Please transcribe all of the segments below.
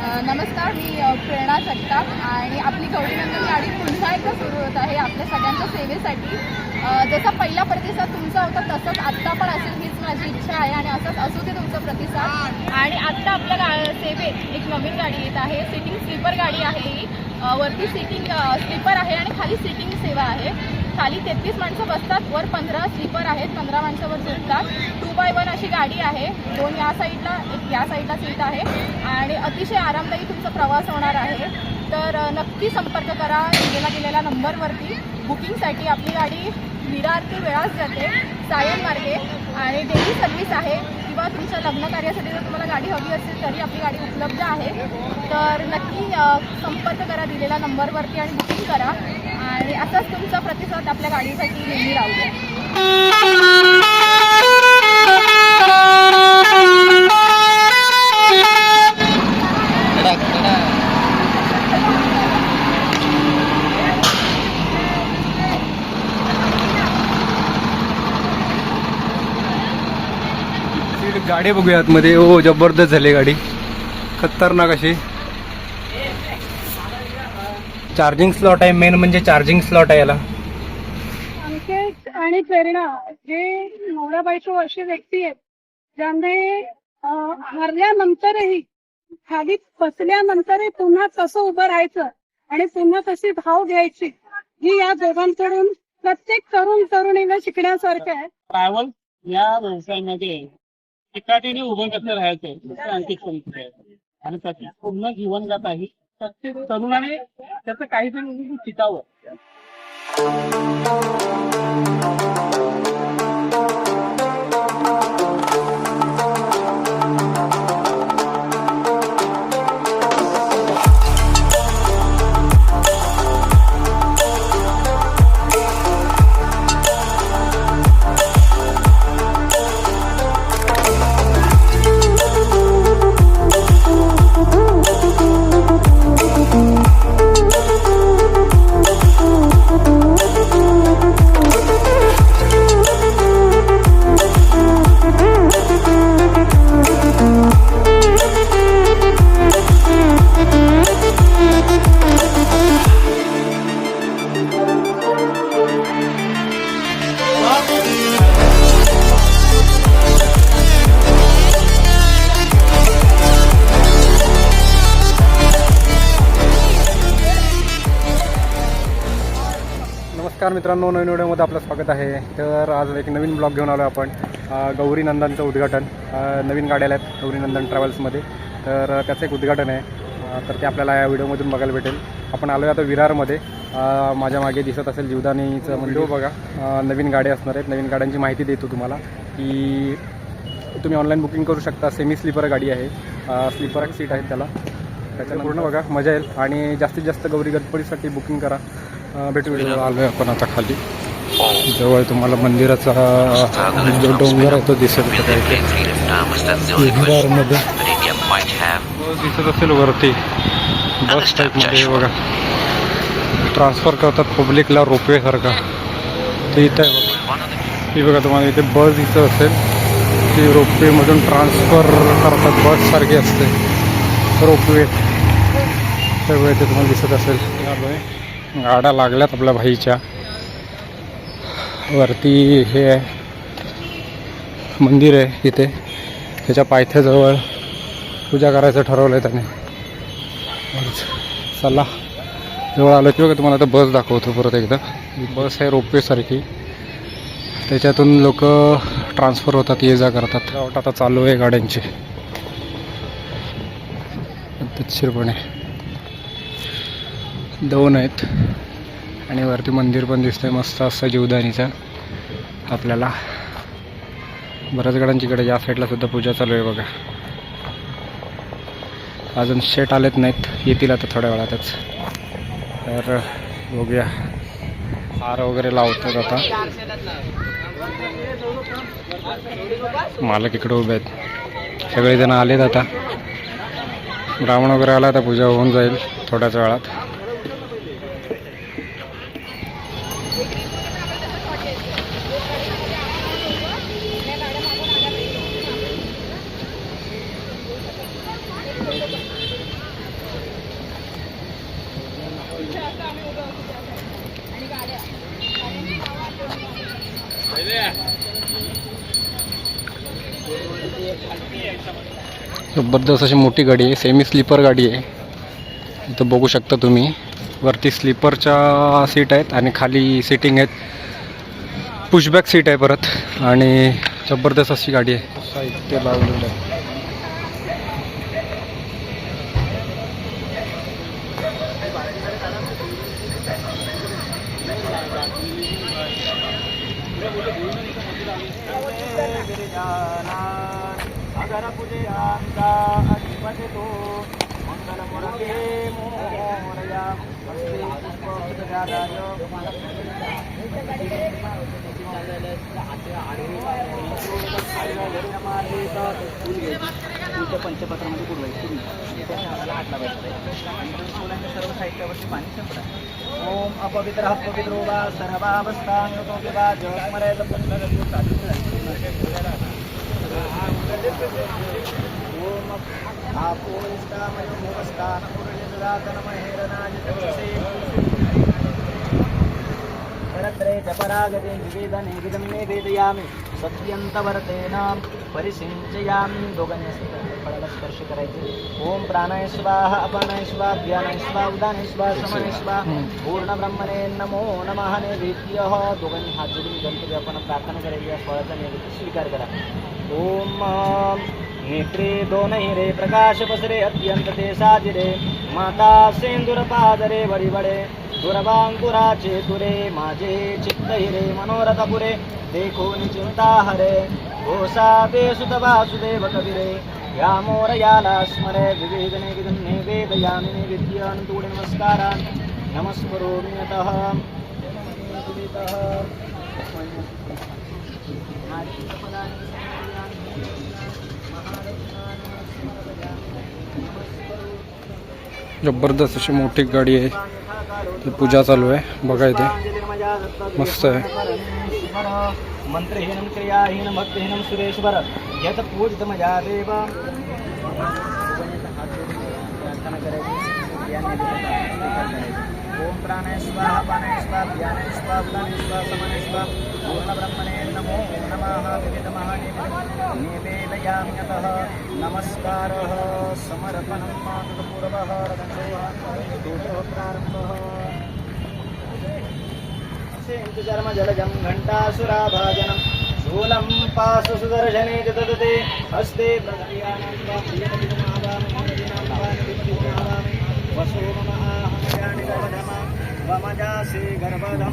नमस्कार, मी प्रेरणा जगताप आणि आपली गौरीनंदन गाडी पुन्हा एकदा सुरू होत आहे आपल्या सगळ्यांच्या सेवेसाठी. जसा पहिला प्रतिसाद तुमचा होता तसंच आत्ता पण असेल हीच माझी इच्छा आहे आणि असंच असू दे तुमचा प्रतिसाद. आणि आत्ता आपल्या सेवेत एक नवीन गाडी येत आहे. सिटिंग स्लीपर गाडी आहे ही. वरती सिटिंग स्लीपर आहे आणि खाली सिटिंग सेवा आहे. खाली 33 माणसं बसतात, वर 15 स्लीपर आहेत, 15 माणसं वर झोपतात. 2x1 अशी गाडी आहे. 2 या साईडला, 1 या साईडला सीट आहे आणि अतिशय आरामदायी तुमचा प्रवास होणार आहे. तर नक्की संपर्क करा दिलेल्या नंबरवरती बुकिंगसाठी. आपली गाडी विरार ते वेळाच जाते सायन मार्गे आणि डेली सर्व्हिस आहे. किंवा तुमच्या लग्न कार्यासाठी जर तुम्हाला गाडी हवी असेल तरी आपली गाडी उपलब्ध आहे. तर नक्की संपर्क करा दिलेल्या नंबरवरती आणि बुकिंग करा आणि असाच तुमचा प्रतिसाद आपल्या गाडीसाठी नेहमी राहू द्या. गाडी बघूया आतमध्ये. हो, जबरदस्त झाली गाडी, खतरनाक अशी. चार्जिंग स्लॉट आहे, मेन म्हणजे चार्जिंग स्लॉट आहे याला. अंकित आणि प्रेरणा हे 9-22 वर्षीय व्यक्ती आहेत, ज्यामुळे हरल्यानंतरही खाली बसल्यानंतरही पुन्हा तसं उभं राहायचं आणि पुन्हा तशी धाव घ्यायची, ही या दोघांकडून प्रत्येक तरुणीला शिकण्यासारखं आहे. ट्रॅव्हल या व्यवसायामध्ये एकाठीने उभं कसं राहायचं अंकित संस्था आहे आणि त्याची पूर्ण जीवनगाथ आहे. प्रत्येक तरुणाने त्याचं काहीतरी शिकावं. नमस्कार मित्रांनो, नवीन व्हिडिओमध्ये आपलं स्वागत आहे. तर आज एक नवीन ब्लॉग घेऊन आलो आपण. गौरीनंदनचं उद्घाटन. नवीन गाड्या आल्या आहेत गौरीनंदन ट्रॅव्हल्समध्ये, तर त्याचं एक उद्घाटन आहे. तर ते आपल्याला या व्हिडिओमधून बघायला भेटेल. आपण आलो आहे आता विरारमध्ये. माझ्या मागे दिसत असेल जीवदानीचं व्हिडिओ बघा. नवीन गाड्या असणार आहेत. नवीन गाड्यांची माहिती देतो तुम्हाला की तुम्ही ऑनलाईन बुकिंग करू शकता. सेमी स्लीपर गाडी आहे, स्लीपर सीट आहेत त्याला. त्याच्यानं पूर्ण बघा, मजा येईल आणि जास्तीत जास्त गौरी गणपतीसाठी बुकिंग करा. भेटू. आलो आहे आपण आता खाली. जवळ तुम्हाला मंदिराचा जो डोंगर आहे तो दिसत विरारमध्ये दिसत असेल वरती. बस टाईपमध्ये बघा, ट्रान्सफर करतात पब्लिकला रोपवे सारखा. ते इथं आहे बघा. ही बघा तुम्हाला इथे बस दिसत असेल, ती रोपवेमधून ट्रान्सफर करतात. बस सारखी असते रोपवे, सगळं इथे तुम्हाला दिसत असेल. आलो आहे, गाड्या लागल्यात आपल्या भाईच्या. वरती हे आहे मंदिर आहे, इथे त्याच्या पायथ्याजवळ पूजा करायचं ठरवलं आहे त्याने. चला जवळ आलं की बघा तुम्हाला आता बस दाखवतो परत एकदा. बस आहे रोपवेसारखी, त्याच्यातून लोक ट्रान्सफर होतात, ये जा करतात. आता चालू आहे गाड्यांची पद्धतशीरपणे. 2 आहेत आणि वरती मंदिर पण दिसतंय मस्त असं जीवदानीचं आपल्याला. बऱ्याच गाड्यांच्याकडे या साईडला सुद्धा पूजा चालू आहे बघा. अजून शेट आलेत नाहीत, येतील आता थोड्या वेळातच. तर बघूया, हार वगैरे लावतात आता. मालक इकडे उभे आहेत, सगळेजण आलेत आता. ब्राह्मण वगैरे आला, आता पूजा होऊन जाईल थोड्याच वेळात. जबरदस्त अशी मोठी गाडी आहे, सेमी स्लीपर गाडी आहे. इथं बघू शकता तुम्ही, वरती स्लीपरच्या सीट आहेत आणि खाली सीटिंग आहेत, पुशबॅक सीट आहे परत. आणि जबरदस्त अशी गाडी आहे, साहित्य लावलेलं आहे. पंचपत्रामध्ये बुडवायची सर्व साहित्यावरती पाणी संपडा. ओम अपवित्र अपवित्रो वा सर्वावस्थांगतो वा जगमरेत ओम परत्रे च परागते निवेदने विदं निवेदयामि सत्यंतवर्तेन परिसिंचयामि. दोघांनी फळाला स्पर्श करायचे. ओम प्राणाय स्वाहा अपानाय स्वाहा व्यानाय स्वाहा उदानाय स्वाहा समानाय स्वाहा पूर्ण ब्रह्मणे नमो नमः. नैवेद्य. दोघांनी हात जोडून गणपती आपण प्रार्थना करायची. या फळाचा नैवेद्य स्वीकार करा. ओम नेत्रे दोनही रे प्रकाश पसरे अत्यंत ते साजिरे माता सेंदूर पादरे बडी बडे दुर्वांकुराचे तुरे माझे चित्त हिरे मनोरथ पुरे देखो निचिंता हरे घोषा ते सुत वासुदेव कविरे या मोरयाला स्मरे विविध निवेदयामि निवेद्यान् तूड नमस्कारान् नमस्करोमि यतः जबरदस्त अशी मोठी गाडी आहे, पूजा चालू आहे बघा. इथे मस्त आहे. मंत्रहीनं क्रियाहीनं भक्तिहीनं सुरेश्वर यत पूजित मजा देव. ओम प्राणाय स्वाहा पानाय स्वाहा व्यानाय स्वाहा उदानाय स्वाहा समानाय स्वाहा पूर्ण ब्रह्मणे नमो नमः. विविधमः निवेदयामि यतः नमस्कारः समर्पणं पूर्वः दोषः प्रारम्भः. चर्म जलजं घण्टासुराभाजनं शूलं पासु सुदर्शने च तदते हस्ते वसो मम आहमयानि गर्भधमा वमजासि गर्भधं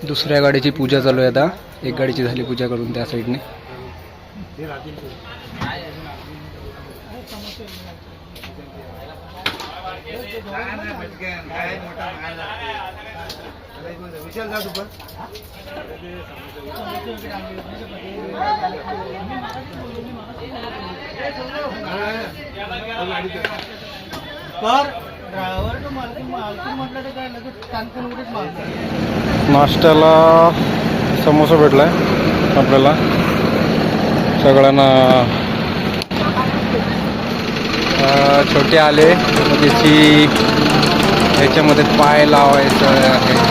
दुसऱ्या गाडीची पूजा चालू आहे आता. एक गाडीची झाली पूजा करून त्या साईडने. नाश्त्याला समोसा भेटलाय आपल्याला सगळ्यांना. छोटे आले त्याची ह्याच्यामध्ये पाय लावायचं आहे.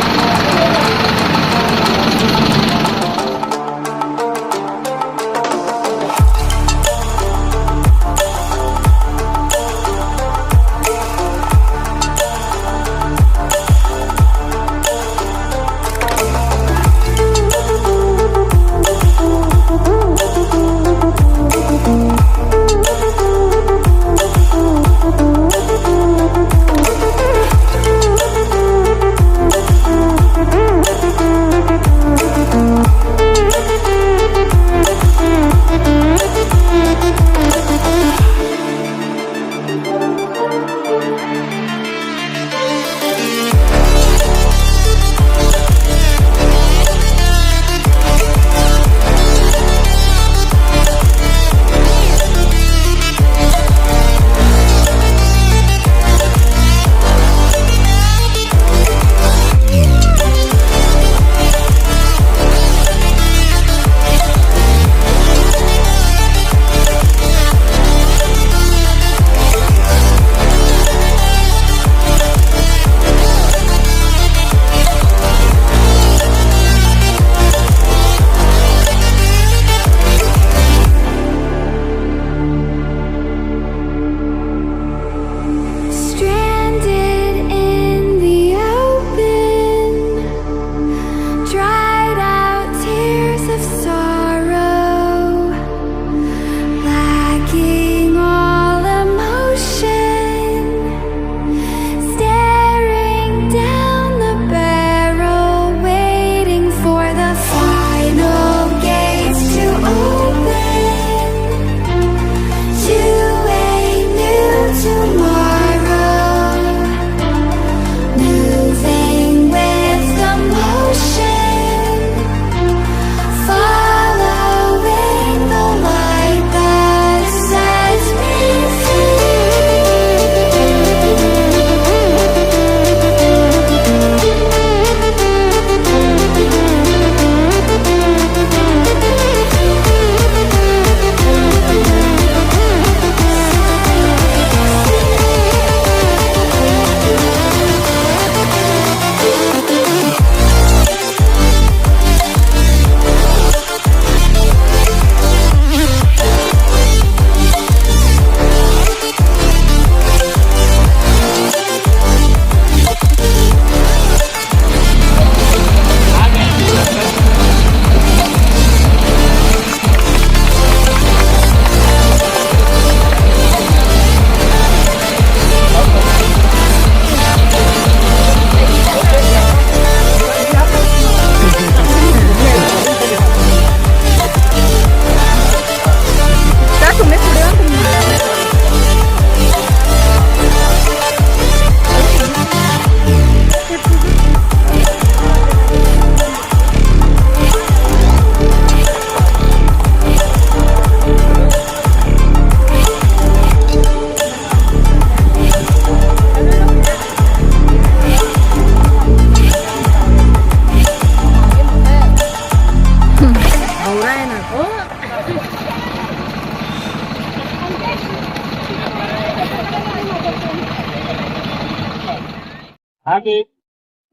व्यवसायामध्ये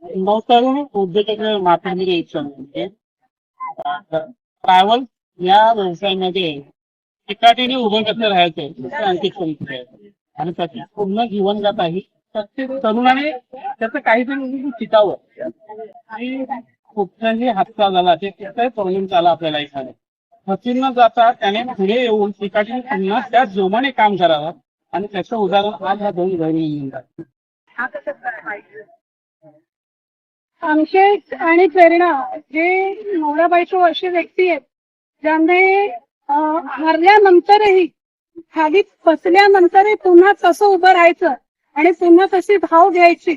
नवतरुण उद्योजक माध्यमामध्ये एक म्हणजे ट्रॅव्हल या व्यवसायामध्ये चिकाटीने उभं कसं राहायचं हे आणखी समजून आहे. आणि त्याची पूर्ण जीवनगाथा ही प्रत्येक तरुणाने त्याचं काहीतरी शिकावं. आणि कुठलाही हादसा झाला ते कुठलाही प्रॉब्लेम झाला आपल्या लाईफमध्ये फसील न जाता त्याने पुढे येऊन चिकाटीने पुन्हा त्या जोमाने काम करावं. आणि त्याचं उदाहरण आज ह्या दोन बहिणी येतात. अंकित आणि प्रेरणा जे नवरा बायको अशी व्यक्ती आहेत ज्याने हारल्यानंतरही खाली फसल्यानंतरही पुन्हा कसं उभं राहायचं आणि पुन्हा कशी धाव घ्यायची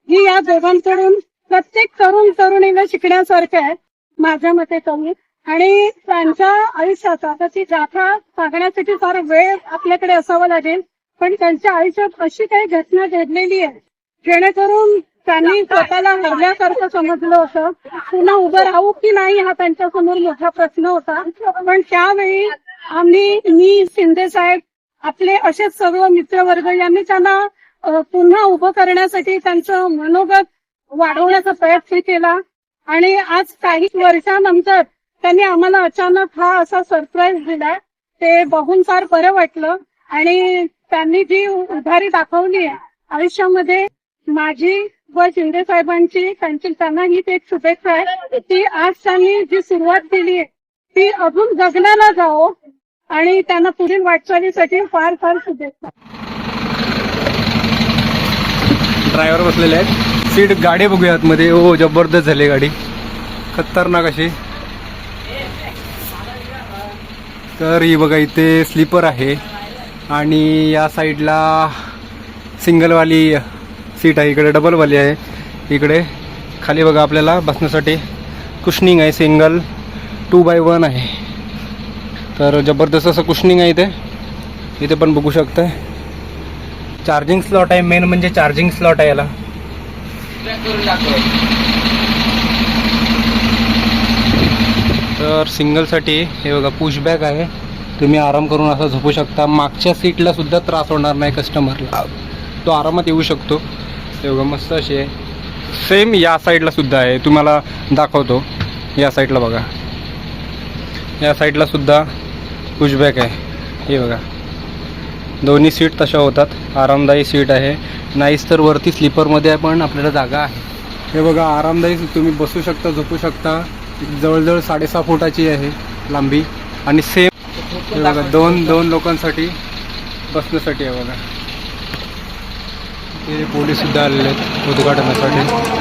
ही या दोघांकडून प्रत्येक तरुणीला शिकण्यासारखं आहे माझ्या मते कमी. आणि त्यांच्या आयुष्यात आता ती गाथा सांगण्यासाठी फार वेळ आपल्याकडे असावा लागेल, पण त्यांच्या आयुष्यात अशी काही घटना घडलेली आहे जेणेकरून त्यांनी स्वतःला हरल्यासारखं समजलं होतं. पुन्हा उभं राहू की नाही हा त्यांच्या समोर मोठा प्रश्न होता. पण त्यावेळी मी शिंदे साहेब आपले असेच सर्व मित्रवर्ग यांनी त्यांना पुन्हा उभं करण्यासाठी त्यांचं मनोगत वाढवण्याचा प्रयत्न केला. आणि आज काही वर्षानंतर त्यांनी आम्हाला अचानक हा असा सरप्राईज दिला. ते बघून फार बरं वाटलं. आणि त्यांनी जी उभारी दाखवली आहे आयुष्यामध्ये माझी व शिंदे साहेबांची त्यांना ही एक शुभेच्छा आहे की आज त्यांनी जी सुरुवात केली आहे ती अजून जगण्याला जावो आणि त्यांना पुढील वाटचालीसाठी फार फार शुभेच्छा. ड्रायव्हर बसलेले आहेत. सीट गाडी बघूया आतमध्ये. हो जबरदस्त झाली गाडी, खतरनाक अशी. तर ही बघा इथे स्लीपर आहे आणि या साईडला सिंगलवाली सीट आहे, इकडे डबलवाली आहे. इकडे खाली बघा आपल्याला बसण्यासाठी कुशनिंग आहे, सिंगल 2x1 आहे. तर जबरदस्त असं कुशनिंग आहे इथे पण बघू शकताय. चार्जिंग स्लॉट आहे, मेन म्हणजे चार्जिंग स्लॉट आहे याला. तर सिंगलसाठी हे बघा पुशबॅक आहे, तुम्ही आराम करून असं झोपू शकता. मागच्या सीटला सुद्धा त्रास होणार नाही कस्टमरला, तो आरामात येऊ शकतो. हे बघा मस्त अशी आहे. सेम या साईडला सुद्धा आहे, तुम्हाला दाखवतो. या साईडला बघा, या साईडला सुद्धा पुशबॅक आहे. हे बघा दोन्ही सीट तशा होतात, आरामदायी सीट आहे. नाहीच तर वरती स्लीपरमध्ये पण आपल्याला जागा आहे. हे बघा आरामदायी, तुम्ही बसू शकता, झोपू शकता. जवळजवळ 6.5 फुटाची आहे लांबी. आणि सेम हे बघा दोन लोकांसाठी बसण्यासाठी आहे बघा. हे पोलीस सुद्धा आलेले आहेत उद्घाटनासाठी.